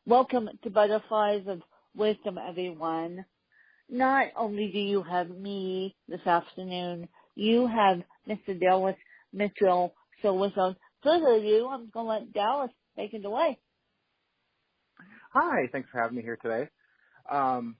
Welcome to Butterflies of Wisdom, everyone. Not only do you have me this afternoon, you have Mr. Dallas Mitchell. So without further ado, I'm going to let Dallas take it away. Hi, thanks for having me here today. I'm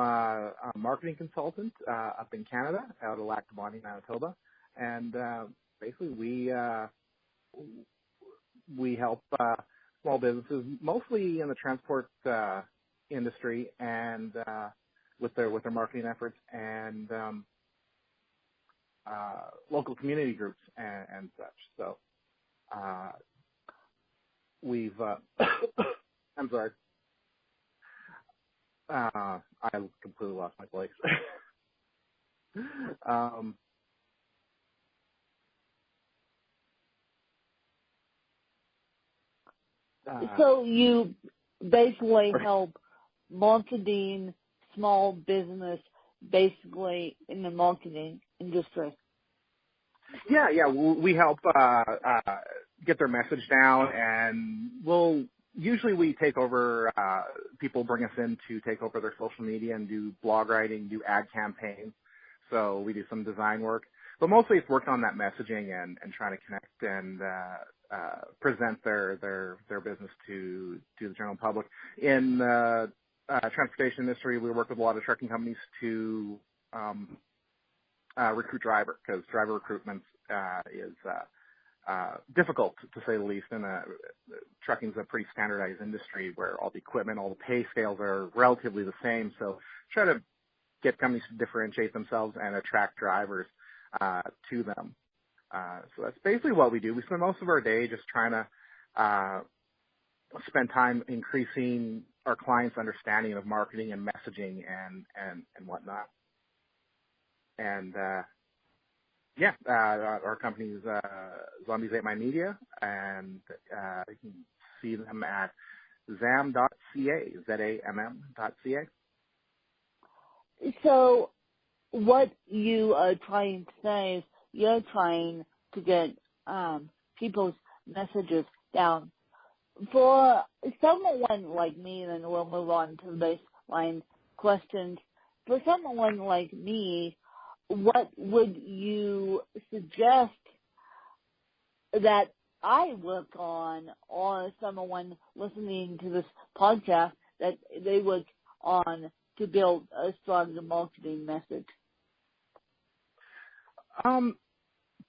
a marketing consultant up in Canada, out of Lackawanna, Manitoba, and basically we help small businesses, mostly in the transport industry, and with their marketing efforts, and local community groups and such. So we've I'm sorry. I completely lost my place. So you basically help marketing small business, basically in the marketing industry. Yeah. We help get their message down, and we take over. People bring us in to take over their social media and do blog writing, do ad campaigns. So we do some design work, but mostly it's worked on that messaging and trying to connect and present their business to the general public. In the transportation industry, we work with a lot of trucking companies to recruit driver, because driver recruitment is difficult, to say the least. And trucking is a pretty standardized industry where all the equipment, all the pay scales are relatively the same. So try to get companies to differentiate themselves and attract drivers to them. So that's basically what we do. We spend most of our day just trying to spend time increasing our clients' understanding of marketing and messaging and whatnot. And our company is Zombies Ate My Media, and you can see them at zam.ca, ZAMM.ca. So what you are trying to say is you're trying to get people's messages down. For someone like me, then we'll move on to the baseline questions. For someone like me, what would you suggest that I work on, or someone listening to this podcast that they work on to build a stronger marketing message?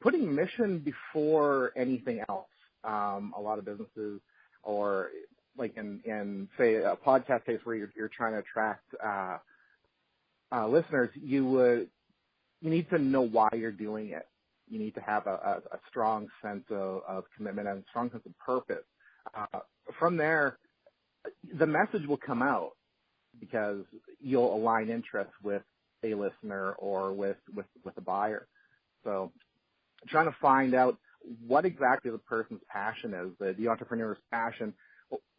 Putting mission before anything else. A lot of businesses, or like in say a podcast case where you're trying to attract listeners, you need to know why you're doing it. You need to have a strong sense of commitment and a strong sense of purpose. From there, the message will come out because you'll align interests with a listener or with a buyer. So trying to find out what exactly the person's passion is, the entrepreneur's passion.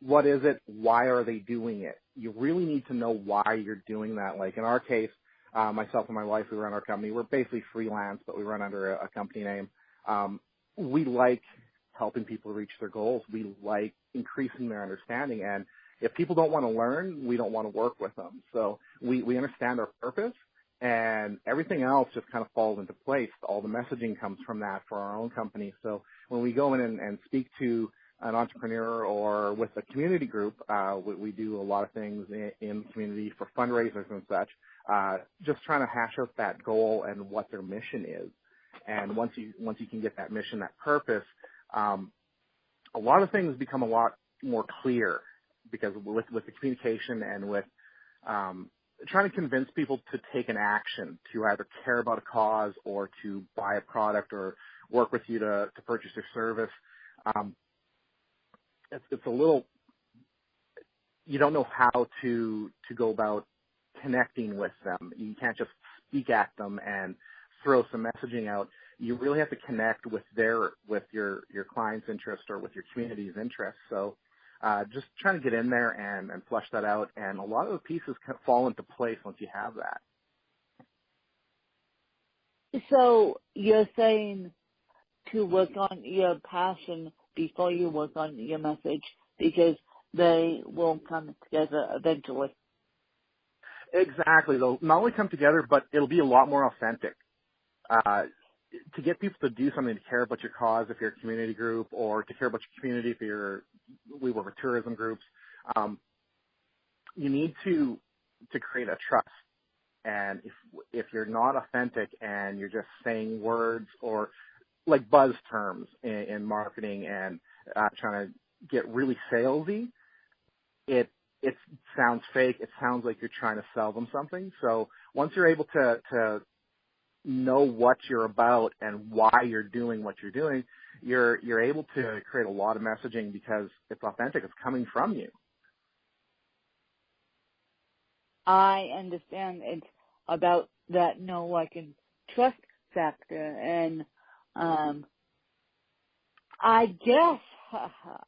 What is it? Why are they doing it? You really need to know why you're doing that. Like in our case, myself and my wife, we run our company. We're basically freelance, but we run under a company name. We like helping people reach their goals. We like increasing their understanding. And if people don't want to learn, we don't want to work with them. So we understand our purpose, and everything else just kind of falls into place. All the messaging comes from that for our own company. So when we go in and speak to an entrepreneur or with a community group, we do a lot of things in the community for fundraisers and such, just trying to hash out that goal and what their mission is. And once you can get that mission, that purpose, a lot of things become a lot more clear, because with the communication and with trying to convince people to take an action, to either care about a cause or to buy a product or work with you to purchase your service. It's a little, you don't know how to go about connecting with them. You can't just speak at them and throw some messaging out. You really have to connect with your client's interest or with your community's interest. So just trying to get in there and flesh that out, and a lot of the pieces fall into place once you have that. So you're saying to work on your passion before you work on your message, because they will come together eventually. Exactly. They'll not only come together, but it'll be a lot more authentic. To get people to do something, to care about your cause if you're a community group, or to care about your community if we work with tourism groups, you need to create a trust. And if you're not authentic and you're just saying words or like buzz terms in marketing and trying to get really salesy, it sounds fake. It sounds like you're trying to sell them something. So once you're able to know what you're about and why you're doing what you're doing, you're able to create a lot of messaging because it's authentic. It's coming from you. I understand it's about that know, like, and trust factor. And I guess,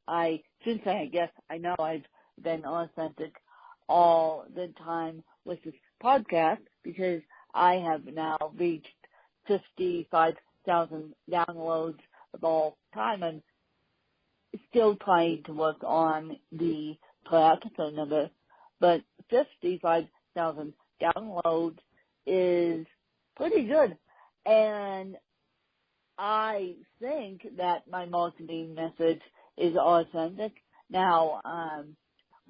I shouldn't say I guess, I know I've been authentic all the time with this podcast because I have now reached 55,000 downloads of all time and still trying to work on the per episode number, but 55,000 downloads is pretty good. And I think that my marketing message is authentic. Now,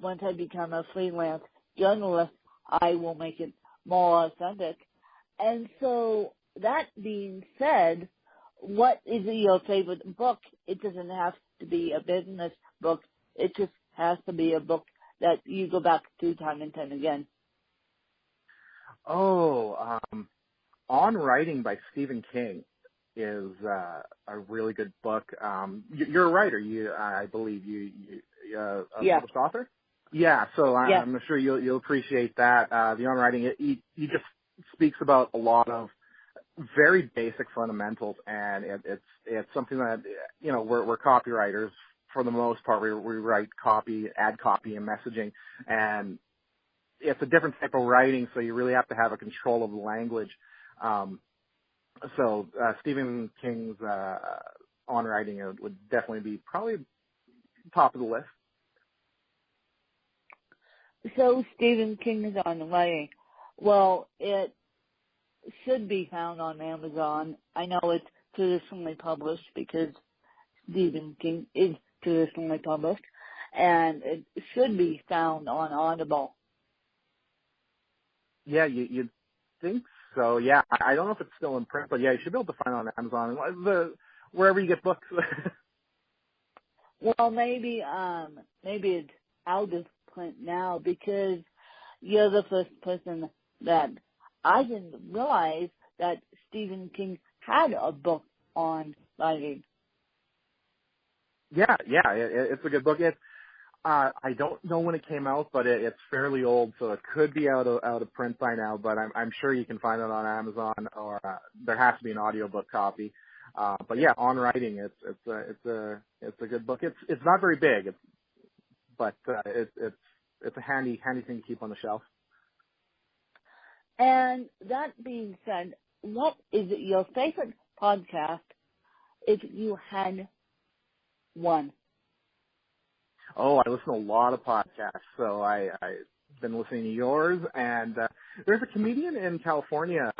once I become a freelance journalist, I will make it more authentic. And so, that being said, what is your favorite book? It doesn't have to be a business book. It just has to be a book that you go back to time and time again. On Writing by Stephen King is a really good book. You're a writer. I believe a published author. Yeah, so I'm sure you'll appreciate that. The On Writing, he just speaks about a lot of very basic fundamentals, and it's something that we're copywriters for the most part. We write copy, ad copy, and messaging, and it's a different type of writing, so you really have to have a control of the language. So Stephen King's On Writing would definitely be probably top of the list. So Stephen King is On Writing. Well, it should be found on Amazon. I know it's traditionally published because Stephen King is traditionally published, and it should be found on Audible. Yeah, you'd think so. Yeah, I don't know if it's still in print, but yeah, you should be able to find it on Amazon, wherever you get books. Well, maybe it's out of print now because you're the first person that I didn't realize that Stephen King had a book on writing. Yeah, it's a good book. I don't know when it came out, but it's fairly old, so it could be out of print by now. But I'm sure you can find it on Amazon, or there has to be an audiobook copy. But yeah, On Writing, it's a good book. It's not very big, but it's a handy thing to keep on the shelf. And that being said, what is your favorite podcast if you had one? Oh, I listen to a lot of podcasts, so I've been listening to yours, and there's a comedian in California.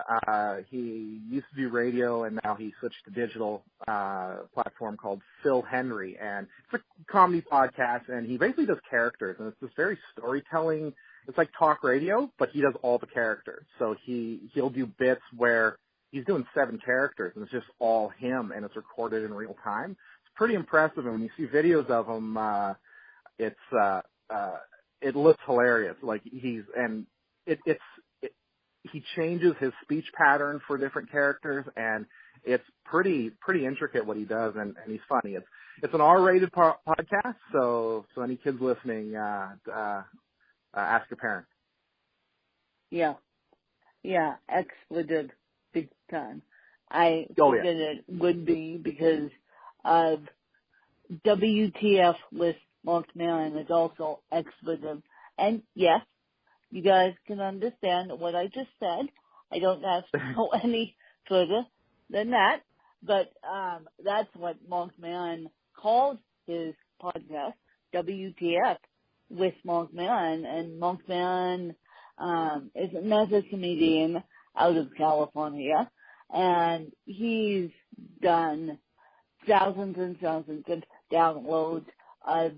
He used to do radio, and now he switched to digital platform called Phil Henry, and it's a comedy podcast, and he basically does characters, and it's this very storytelling. It's like talk radio, but he does all the characters. So he'll do bits where he's doing 7 characters, and it's just all him, and it's recorded in real time. It's pretty impressive, and when you see videos of him, it looks hilarious. Like he changes his speech pattern for different characters, and it's pretty intricate what he does, and he's funny. It's an R-rated podcast, so any kids listening, ask your parent. Yeah, expletive, big time. I figured it would be because of WTF with Mark Maron is also expletive. And yes, you guys can understand what I just said. I don't have to go any further than that, but that's what Mark Maron called his podcast, WTF. with Monkman, and Monkman is another comedian out of California, and he's done thousands and thousands of downloads of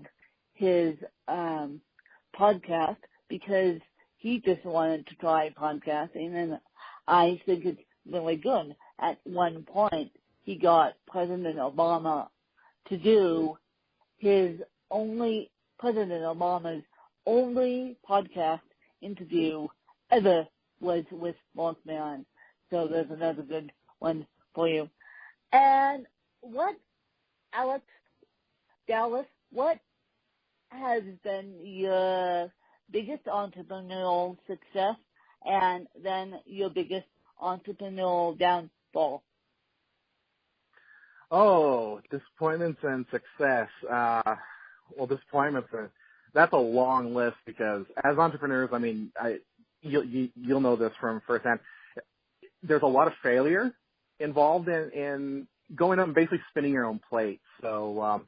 his podcast because he just wanted to try podcasting, and I think it's really good. At one point, he got President Obama to do President Obama's only podcast interview ever was with Monkman. So there's another good one for you. And Dallas, what has been your biggest entrepreneurial success and then your biggest entrepreneurial downfall? Oh, disappointments and success. Well, disappointments, that's a long list because as entrepreneurs, I mean, you'll know this from firsthand. There's a lot of failure involved in going up and basically spinning your own plate. So,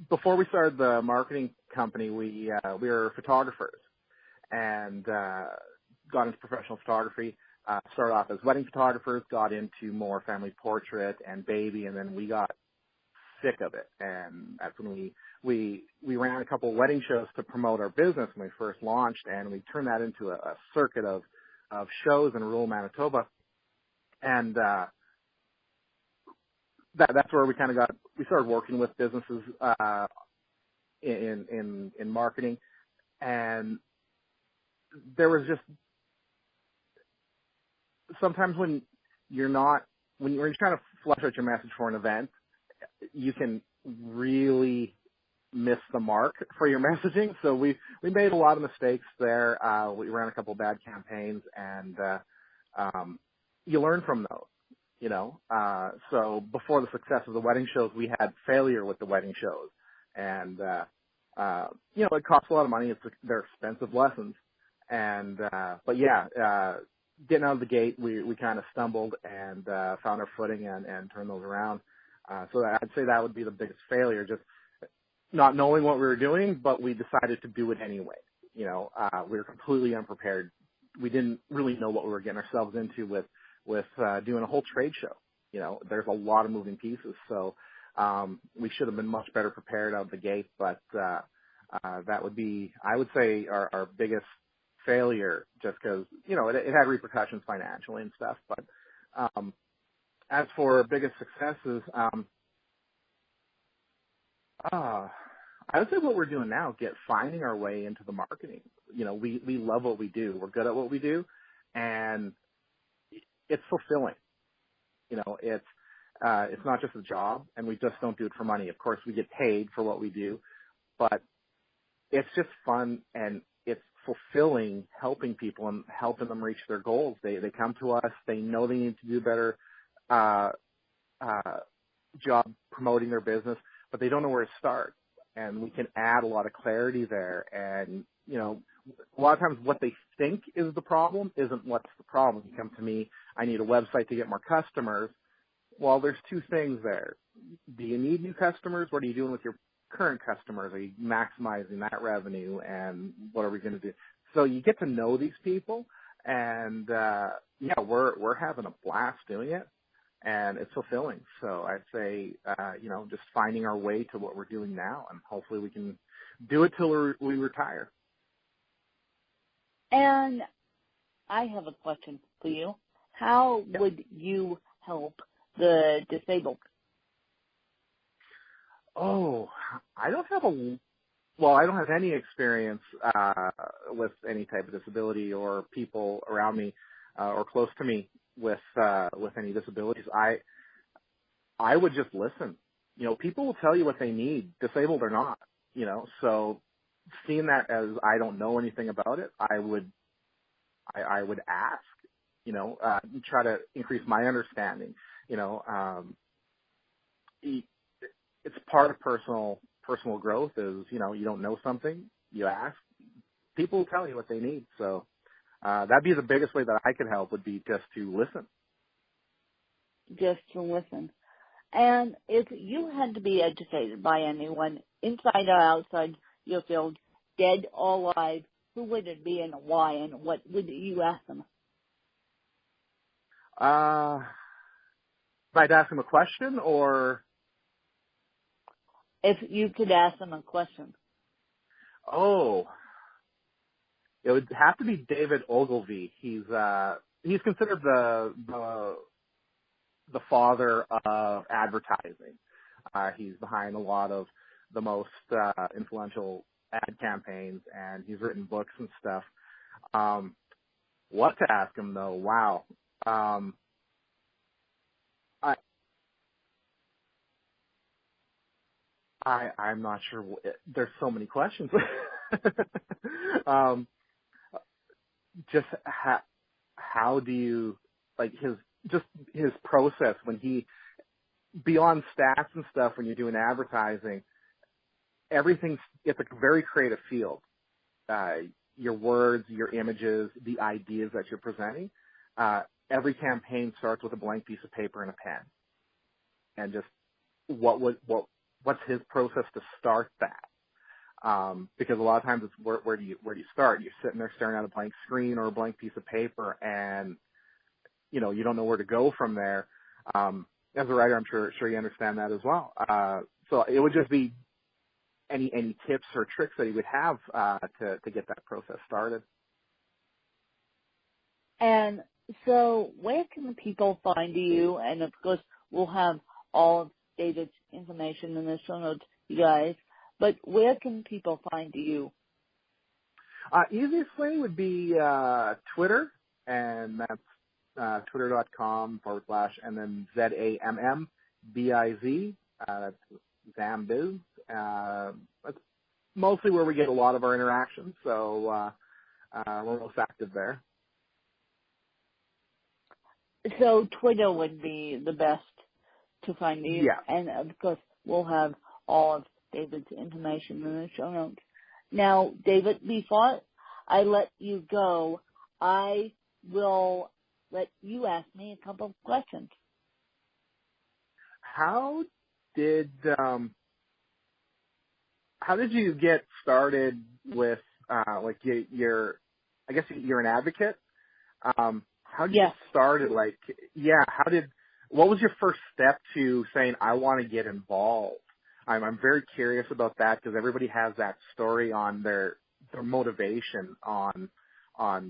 before we started the marketing company, we were photographers and got into professional photography. Started off as wedding photographers, got into more family portrait and baby, and then we got sick of it. And that's when we ran a couple of wedding shows to promote our business when we first launched, and we turned that into a circuit of shows in rural Manitoba. And that's where we started working with businesses in marketing, and there was just sometimes when you're trying to flush out your message for an event, you can really miss the mark for your messaging. So we made a lot of mistakes there. We ran a couple of bad campaigns, and you learn from those, you know. So before the success of the wedding shows, we had failure with the wedding shows, and you know, it costs a lot of money. They're expensive lessons, and but yeah. Getting out of the gate, we kind of stumbled and found our footing and turned those around. So I'd say that would be the biggest failure, just not knowing what we were doing, but we decided to do it anyway. You know, we were completely unprepared. We didn't really know what we were getting ourselves into with doing a whole trade show. You know, there's a lot of moving pieces, so we should have been much better prepared out of the gate. But that would be, I would say, our biggest failure, just because, you know, it had repercussions financially and stuff. But as for biggest successes, I would say what we're doing now, finding our way into the marketing. You know, we love what we do. We're good at what we do, and it's fulfilling. You know, it's not just a job, and we just don't do it for money. Of course, we get paid for what we do, but it's just fun, and it's fulfilling, helping people and helping them reach their goals. They come to us. They know they need to do a better job promoting their business, but they don't know where to start. And we can add a lot of clarity there. And, you know, a lot of times what they think is the problem isn't what's the problem. You come to me, I need a website to get more customers. Well, there's two things there. Do you need new customers? What are you doing with your current customers? Are you maximizing that revenue, and what are we going to do? So you get to know these people, and yeah, we're having a blast doing it, and it's fulfilling. So I'd say, you know, just finding our way to what we're doing now, and hopefully we can do it till we retire. And I have a question for you. How would you help the disabled? Oh, I don't have any experience with any type of disability or people around me or close to me with any disabilities. I would just listen. You know, people will tell you what they need, disabled or not. You know, so seeing that as I don't know anything about it, I would ask. You know, try to increase my understanding. You know, it's part of personal growth is, you know, you don't know something, you ask. People will tell you what they need. So that'd be the biggest way that I could help, would be just to listen. Just to listen. And if you had to be educated by anyone, inside or outside your field, dead or alive, who would it be and why, and what would you ask them? If I'd ask them a question, or? If you could ask them a question. Oh, it would have to be David Ogilvy. He's considered the father of advertising. He's behind a lot of the most influential ad campaigns, and he's written books and stuff. What to ask him though? Wow. I'm not sure. There's so many questions. Just how do you, like, his process when he, beyond stats and stuff, when you're doing advertising, it's a very creative field. Your words, your images, the ideas that you're presenting. Every campaign starts with a blank piece of paper and a pen. And just what's his process to start that? Because a lot of times it's where do you start? You're sitting there staring at a blank screen or a blank piece of paper, and you don't know where to go from there. As a writer, I'm sure you understand that as well. So it would just be any tips or tricks that he would have to get that process started. And so where can people find you? And of course, we'll have all of David's information in the show notes, you guys. But where can people find you? Easiest way would be Twitter, and that's twitter.com/ and then ZAMMBIZ. That's Zambiz. That's mostly where we get a lot of our interactions, so we're most active there. So Twitter would be the best to find you. Yeah. And of course, we'll have all of David's information in the show notes. Now, David, before I let you go, I will let you ask me a couple of questions. How did you get started with like you're I guess you're an advocate? How did you get started? What was your first step to saying, I want to get involved? I'm very curious about that, because everybody has that story on their motivation on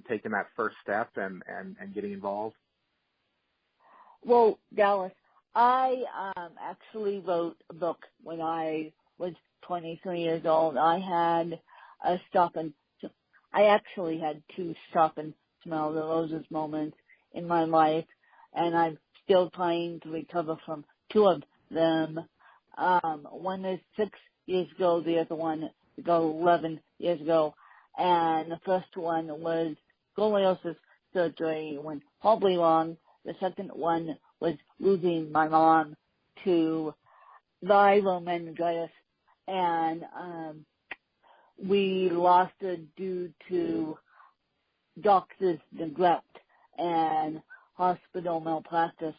taking that first step and getting involved. Well, Dallas, I actually wrote a book when I was 23 years old. I actually had two stop and smell the roses moments in my life, and I'm still trying to recover from two of them. One is 6 years ago, the other one ago 11 years ago, and the first one was scoliosis surgery went horribly wrong. The second one was losing my mom to viral meningitis, and we lost her due to doctor's neglect and hospital malpractice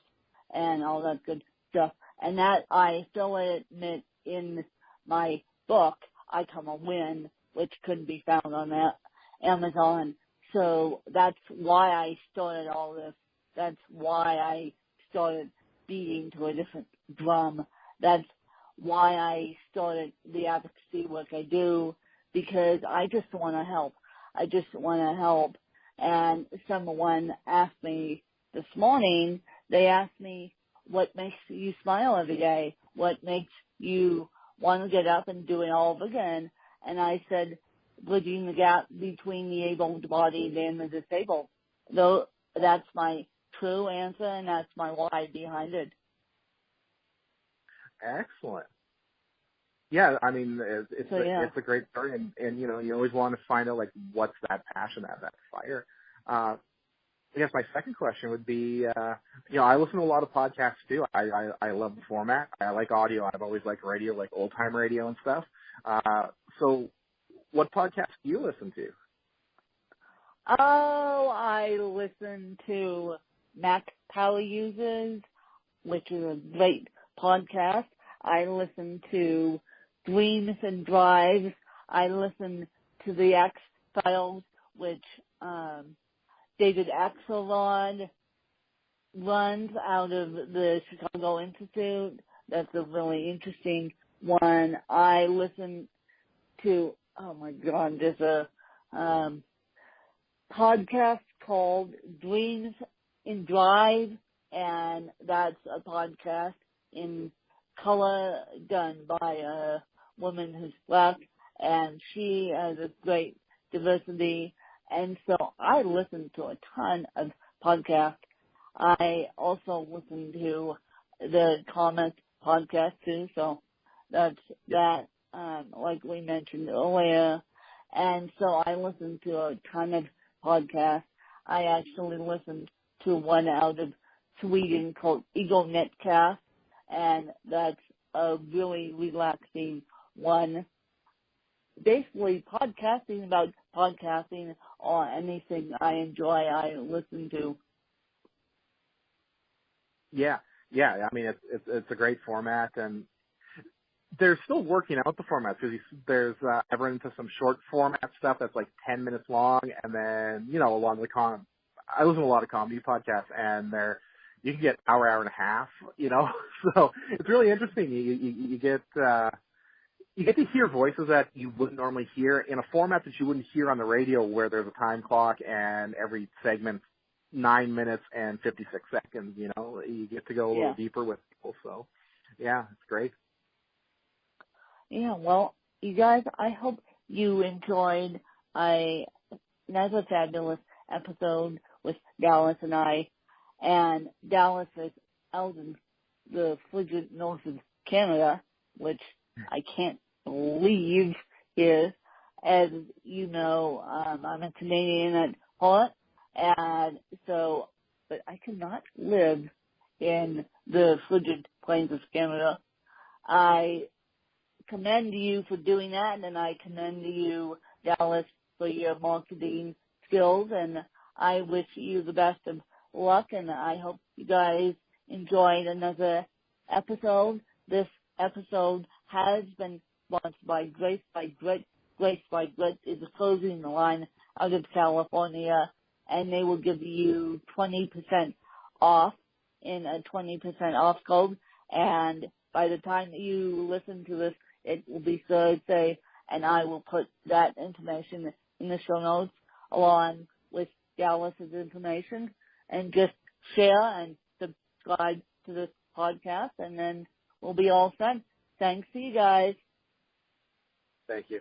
and all that good stuff. And that I still admit in my book, I Come a Win, which couldn't be found on Amazon. So that's why I started all this. That's why I started beating to a different drum. That's why I started the advocacy work I do, because I just want to help. I just want to help. And someone asked me this morning, they asked me, what makes you smile every day? What makes you want to get up and do it all over again? And I said, bridging the gap between the able-bodied and the disabled. Though that's my true answer, and that's my why behind it. Excellent. Yeah, I mean, it's a great story, and you always want to find out, like, what's that passion, that fire. I guess my second question would be, I listen to a lot of podcasts too. I love the format. I like audio. I've always liked radio, like old time radio and stuff. So what podcasts do you listen to? Oh, I listen to Mac Power Users, which is a great podcast. I listen to Dreams and Drives. I listen to the X-Files, which David Axelrod runs out of the Chicago Institute. That's a really interesting one. I listen to, oh my God, there's a podcast called Dreams in Drive, and that's a podcast in color done by a woman who's black, and she has a great diversity. And so I listen to a ton of podcasts. I also listen to the Comic podcast too, so that's that, like we mentioned earlier. And so I listen to a ton of podcasts. I actually listened to one out of Sweden called Ego Netcast, and that's a really relaxing one. Basically, podcasting about podcasting or anything I enjoy, I listen to. Yeah. I mean, it's a great format, and they're still working out the format because there's I've run into some short format stuff that's like 10 minutes long, and then a lot of I listen to a lot of comedy podcasts, and you can get hour and a half, so it's really interesting. You get to hear voices that you wouldn't normally hear in a format that you wouldn't hear on the radio, where there's a time clock and every segment 9 minutes and 56 seconds. You get to go a little deeper with people. So, yeah, it's great. Yeah, well, you guys, I hope you enjoyed another fabulous episode with Dallas and I. And Dallas is out in the frigid north of Canada, which I can't believe is. As you know, I'm a Canadian at heart, and so, but I cannot live in the frigid plains of Canada. I commend you for doing that, and I commend you, Dallas, for your marketing skills, and I wish you the best of luck, and I hope you guys enjoyed another episode. This episode has been sponsored by Grace by Grit. Grace by Grit is a clothing line out of California, and they will give you 20% off in a 20% off code, and by the time you listen to this, it will be Thursday, and I will put that information in the show notes along with Dallas's information, and just share and subscribe to this podcast, and then we'll be all set. Thanks to you guys. Thank you.